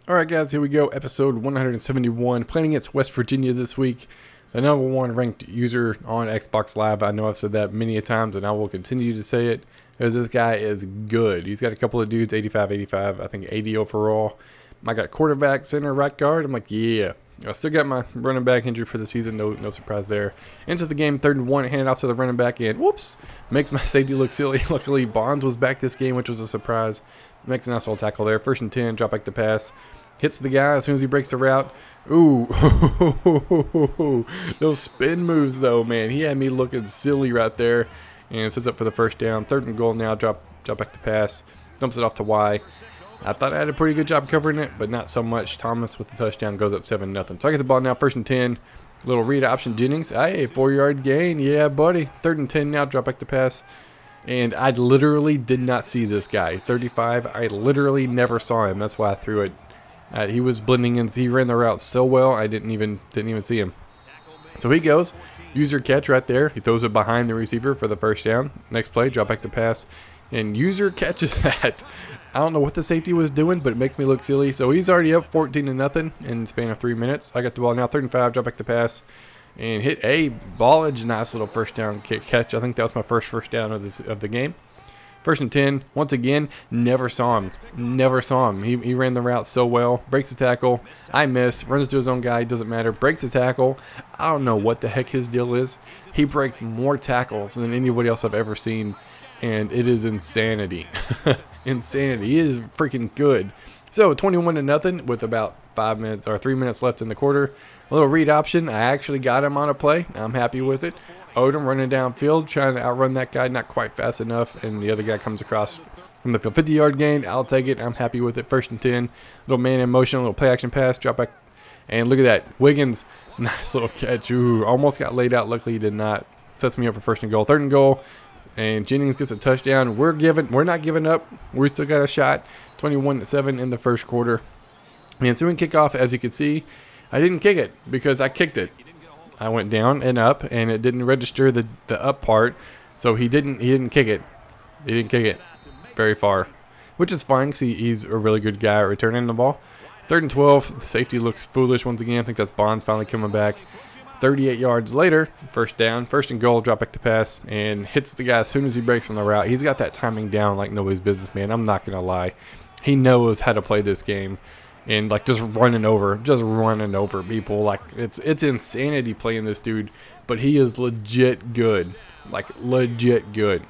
Alright guys, here we go, episode 171, playing against West Virginia this week. The number one ranked user on Xbox Live. I know I've said that many a times and I will continue to say it, because this guy is good. He's got a couple of dudes, 85, I think 80 overall. I got quarterback, center, right guard. I'm like, yeah. I still got my running back injured for the season, no surprise there. Into the game, 3rd and 1, hand it off to the running back, and whoops, makes my safety look silly. Luckily, Bonds was back this game, which was a surprise. Makes a nice little tackle there. 1st and 10, drop back to pass. Hits the guy as soon as he breaks the route. Ooh, those spin moves though, man. He had me looking silly right there. And sets up for the 1st down. 3rd and goal now, drop back to pass. Dumps it off to Y. I thought I had a pretty good job covering it, but not so much. Thomas with the touchdown goes up 7-0. So I get the ball now, 1st and 10. Little read option Jennings. Hey, 4-yard gain. Yeah, buddy. 3rd and 10 now, drop back to pass. And I literally did not see this guy. 35, I literally never saw him. That's why I threw it. He was blending in. He ran the route so well, I didn't even see him. So he goes. User catch right there. He throws it behind the receiver for the 1st down. Next play, drop back to pass. And user catches that. I don't know what the safety was doing, but it makes me look silly. So he's already up 14-0 in the span of 3 minutes. I got the ball now, 3rd and 5, drop back to pass. And hit a ballage. Nice little 1st down catch. I think that was my first 1st down of the game. 1st and 10. Once again, never saw him. Never saw him. He ran the route so well. Breaks the tackle. I miss. Runs to his own guy. Doesn't matter. Breaks the tackle. I don't know what the heck his deal is. He breaks more tackles than anybody else I've ever seen. And it is insanity. Insanity. He is freaking good. So 21-0 with about 5 minutes or 3 minutes left in the quarter. A little read option. I actually got him on a play. I'm happy with it. Odom running downfield, trying to outrun that guy, not quite fast enough, and the other guy comes across from the field. 50-yard gain, I'll take it. I'm happy with it. 1st and 10, little man in motion, little play action pass, drop back, and look at that. Wiggins, nice little catch. Ooh, almost got laid out. Luckily, he did not. Sets me up for 1st and goal. 3rd and goal, and Jennings gets a touchdown. We're not giving up. We still got a shot. 21-7 in the 1st quarter. And so in kickoff, as you can see, I didn't kick it because I kicked it. I went down and up, and it didn't register the up part, so he didn't kick it. He didn't kick it very far, which is fine because he's a really good guy at returning the ball. 3rd and 12, the safety looks foolish once again. I think that's Bonds finally coming back. 38 yards later, 1st down, 1st and goal, drop back to pass, and hits the guy as soon as he breaks from the route. He's got that timing down like nobody's business, man. I'm not going to lie. He knows how to play this game. And like just running over people. Like it's insanity playing this dude, but he is legit good. Like legit good.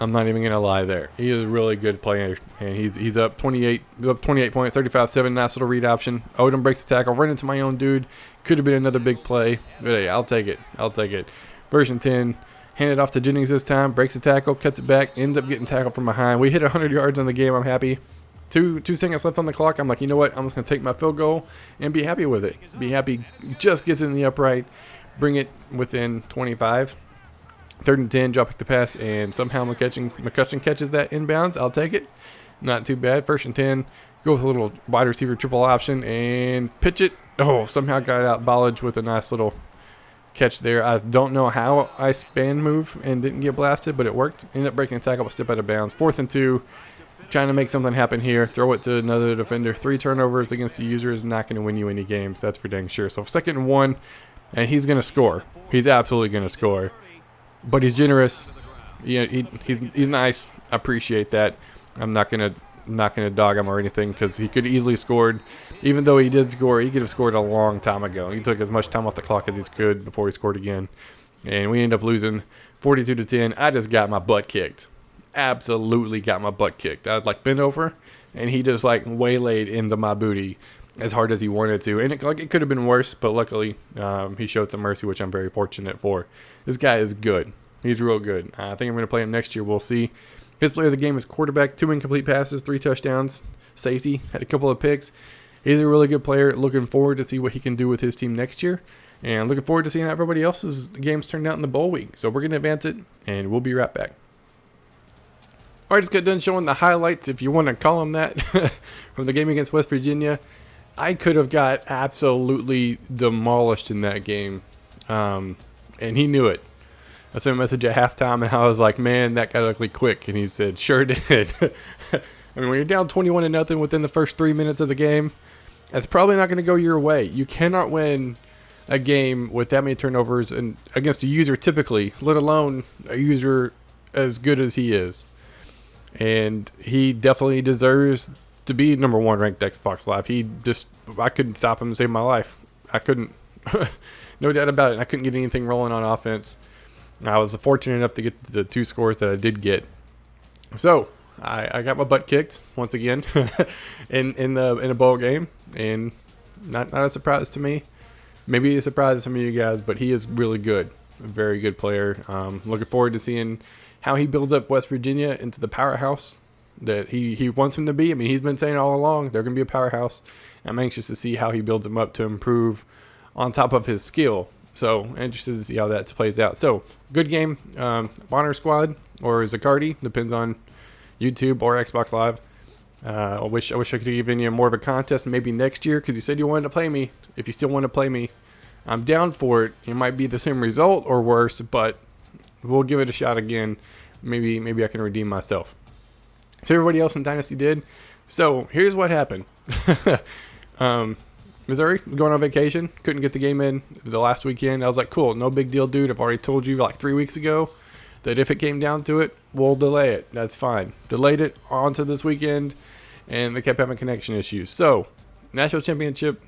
I'm not even gonna lie there. He is a really good player, and he's up 28 points, 35-7. Nice little read option. Odom breaks the tackle, run into my own dude. Could have been another big play, but hey, I'll take it. 1st and 10. Hand it off to Jennings this time. Breaks the tackle, cuts it back, ends up getting tackled from behind. We hit 100 yards on the game. I'm happy. Two seconds left on the clock. I'm like, you know what? I'm just going to take my field goal and be happy with it. Be happy. Just gets in the upright. Bring it within 25. 3rd and 10. Drop back the pass. And somehow McCutcheon catches that inbounds. I'll take it. Not too bad. 1st and 10. Go with a little wide receiver triple option. And pitch it. Oh, somehow got it out. Ballage with a nice little catch there. I don't know how I span move and didn't get blasted, but it worked. Ended up breaking the tackle, but step out of bounds. 4th and 2. Trying to make something happen here. Throw it to another defender. 3 turnovers against the user is not going to win you any games. That's for dang sure. So 2nd and 1, and he's going to score. He's absolutely going to score. But he's generous. Yeah, he's nice. I appreciate that. I'm not gonna dog him or anything because he could easily scored. Even though he did score, he could have scored a long time ago. He took as much time off the clock as he could before he scored again, and we end up losing 42-10. I just got my butt kicked. Absolutely got my butt kicked. I was like bent over, and he just like waylaid into my booty as hard as he wanted to. And it could have been worse, but luckily he showed some mercy, which I'm very fortunate for. This guy is good. He's real good. I think I'm going to play him next year. We'll see. His player of the game is quarterback, 2 incomplete passes, 3 touchdowns, safety, had a couple of picks. He's a really good player. Looking forward to see what he can do with his team next year. And looking forward to seeing how everybody else's games turned out in the bowl week. So we're going to advance it, and we'll be right back. Alright, just got done showing the highlights, if you want to call them that, from the game against West Virginia. I could have got absolutely demolished in that game, and he knew it. I sent him a message at halftime, and I was like, man, that got ugly quick. And he said, sure did. I mean, when you're down 21-0 within the first 3 minutes of the game, that's probably not going to go your way. You cannot win a game with that many turnovers and against a user typically, let alone a user as good as he is. And he definitely deserves to be #1 ranked Xbox Live. I couldn't stop him to save my life. I couldn't, no doubt about it. I couldn't get anything rolling on offense. I was fortunate enough to get the 2 scores that I did get. So I got my butt kicked once again in a bowl game, and not a surprise to me. Maybe a surprise to some of you guys, but he is really good, a very good player. Looking forward to seeing how he builds up West Virginia into the powerhouse that he wants him to be. I mean, he's been saying all along they're going to be a powerhouse. I'm anxious to see how he builds them up to improve on top of his skill. So interested to see how that plays out. So good game. Bonner Squad or Zaccardi, depends on YouTube or Xbox Live. I wish I could give you more of a contest maybe next year, because you said you wanted to play me. If you still want to play me, I'm down for it. It might be the same result or worse, but we'll give it a shot again. Maybe I can redeem myself. So everybody else in Dynasty did. So here's what happened. Missouri was going on vacation. Couldn't get the game in the last weekend. I was like, cool, no big deal, dude. I've already told you like 3 weeks ago that if it came down to it, we'll delay it. That's fine. Delayed it onto this weekend, and they kept having connection issues. So national championship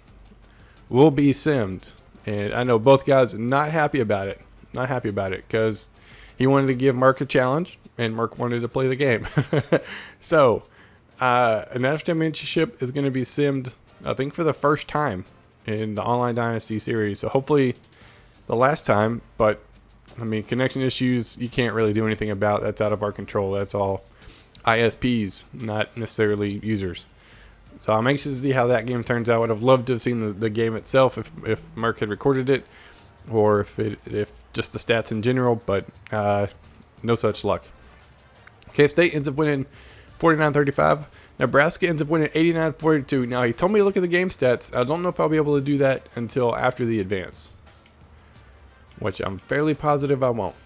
will be simmed. And I know both guys are not happy about it. Not happy about it because he wanted to give Mark a challenge, and Mark wanted to play the game. So a national championship is going to be simmed, I think, for the first time in the Online Dynasty series. So hopefully the last time, but I mean, connection issues, you can't really do anything about. That's out of our control. That's all ISPs, not necessarily users. So I'm anxious to see how that game turns out. I would have loved to have seen the game itself if Mark had recorded it, or if just the stats in general, but no such luck. K-State ends up winning 49-35. Nebraska ends up winning 89-42. Now, he told me to look at the game stats. I don't know if I'll be able to do that until after the advance, which I'm fairly positive I won't.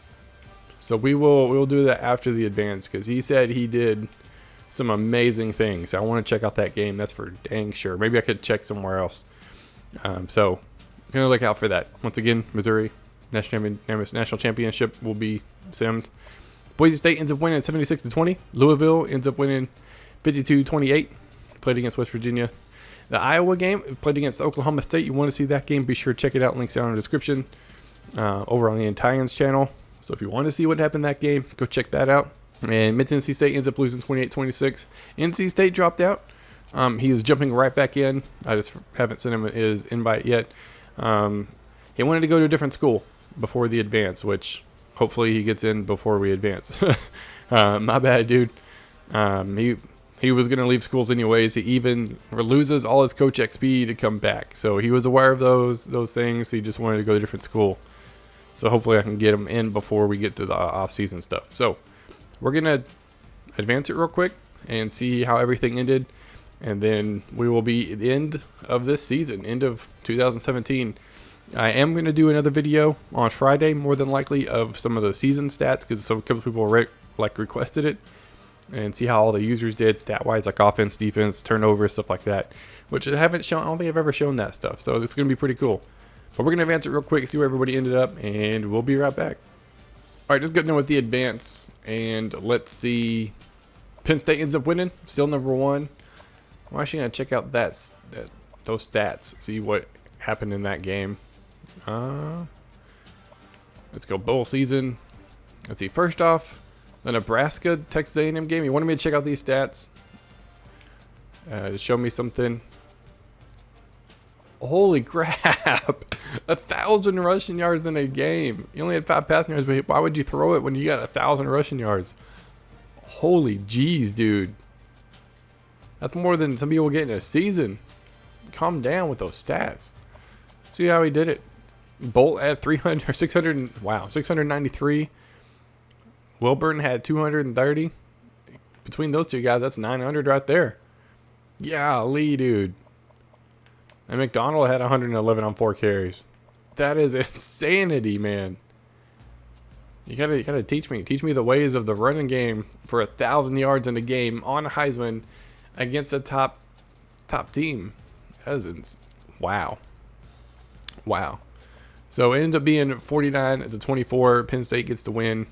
So we will do that after the advance, because he said he did some amazing things. I want to check out that game. That's for dang sure. Maybe I could check somewhere else. So gonna look out for that. Once again, Missouri national championship will be simmed. Boise State ends up winning 76-20. Louisville ends up winning 52-28. Played against West Virginia. The Iowa game played against Oklahoma State. You want to see that game? Be sure to check it out. Links down in the description over on the Italians channel. So if you want to see what happened in that game, go check that out. And Mid-Tennessee State ends up losing 28-26. NC State dropped out. He is jumping right back in. I just haven't sent him his invite yet. He wanted to go to a different school before the advance, which hopefully he gets in before we advance. My bad, dude. He was going to leave schools anyways. He even loses all his coach XP to come back. So he was aware of those things. He just wanted to go to a different school. So hopefully I can get him in before we get to the off-season stuff. So we're going to advance it real quick and see how everything ended. And then we will be at the end of this season, end of 2017. I am going to do another video on Friday, more than likely, of some of the season stats, because a couple people requested it, and see how all the users did stat-wise, like offense, defense, turnover, stuff like that, which I haven't shown. I don't think I've ever shown that stuff, so it's going to be pretty cool. But we're going to advance it real quick, see where everybody ended up, and we'll be right back. All right, just getting in with the advance, and let's see. Penn State ends up winning, still #1. I'm actually going to check out those stats, see what happened in that game. Let's go bowl season. Let's see. First off, the Nebraska Texas A&M game. You wanted me to check out these stats. Show me something. Holy crap! 1,000 rushing yards in a game. You only had 5 passing yards, but why would you throw it when you got 1,000 rushing yards? Holy jeez, dude. That's more than some people get in a season. Calm down with those stats. See how he did it. Bolt had 300 or 600. Wow, 693. Wilburn had 230. Between those two guys, that's 900 right there. Golly, dude. And McDonald had 111 on 4 carries. That is insanity, man. You gotta teach me the ways of the running game for 1,000 yards in a game on a Heisman against a top team. That is wow. So it ends up being 49-24. Penn State gets the win.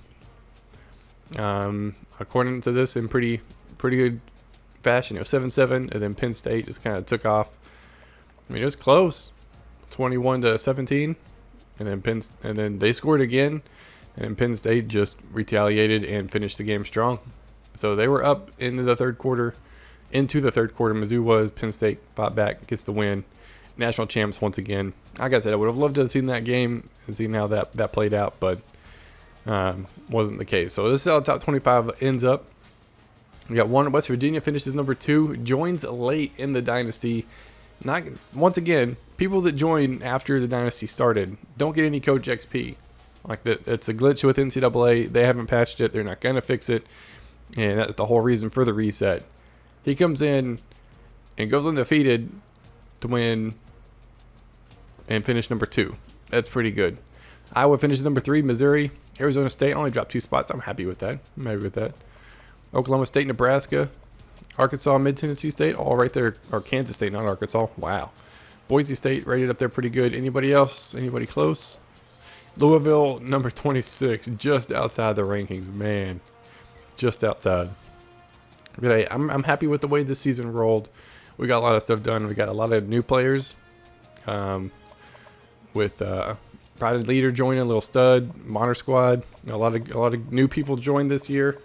According to this, in pretty good fashion. It was 7-7, and then Penn State just kind of took off. I mean, it was close, 21-17, and then they scored again, and Penn State just retaliated and finished the game strong. So they were up into the third quarter. Mizzou was. Penn State fought back, gets the win. National champs once again. Like I said, I would have loved to have seen that game and seen how that played out, but wasn't the case. So this is how the top 25 ends up. We got one. West Virginia finishes number 2, joins late in the dynasty. Not once again, people that join after the dynasty started don't get any coach XP. Like that, it's a glitch with NCAA. They haven't patched it. They're not gonna fix it, and that's the whole reason for the reset. He comes in and goes undefeated to win and finish number 2. That's pretty good. Iowa finishes number 3. Missouri, Arizona State only dropped 2 spots. I'm happy with that. Oklahoma State, Nebraska, Arkansas, Mid-Tennessee State, all right there. Or Kansas State, not Arkansas. Wow. Boise State rated up there pretty good. Anybody else? Anybody close? Louisville, number 26, just outside the rankings. Man, just outside. But hey, I'm happy with the way this season rolled. We got a lot of stuff done. We got a lot of new players. With Pride and Leader joining, a little stud, Monter Squad. A lot of new people joined this year.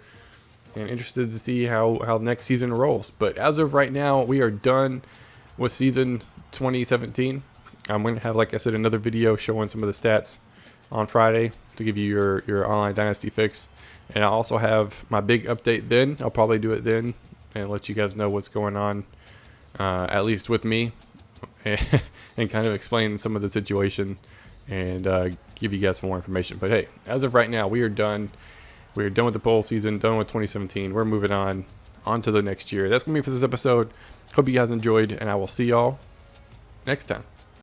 And interested to see how next season rolls. But as of right now, we are done with season 2017. I'm going to have, like I said, another video showing some of the stats on Friday to give you your online dynasty fix. And I'll also have my big update then. I'll probably do it then and let you guys know what's going on, at least with me, and kind of explain some of the situation and give you guys some more information. But hey, as of right now, we are done. We're done with the bowl season, done with 2017. We're moving on to the next year. That's going to be it for this episode. Hope you guys enjoyed, and I will see y'all next time.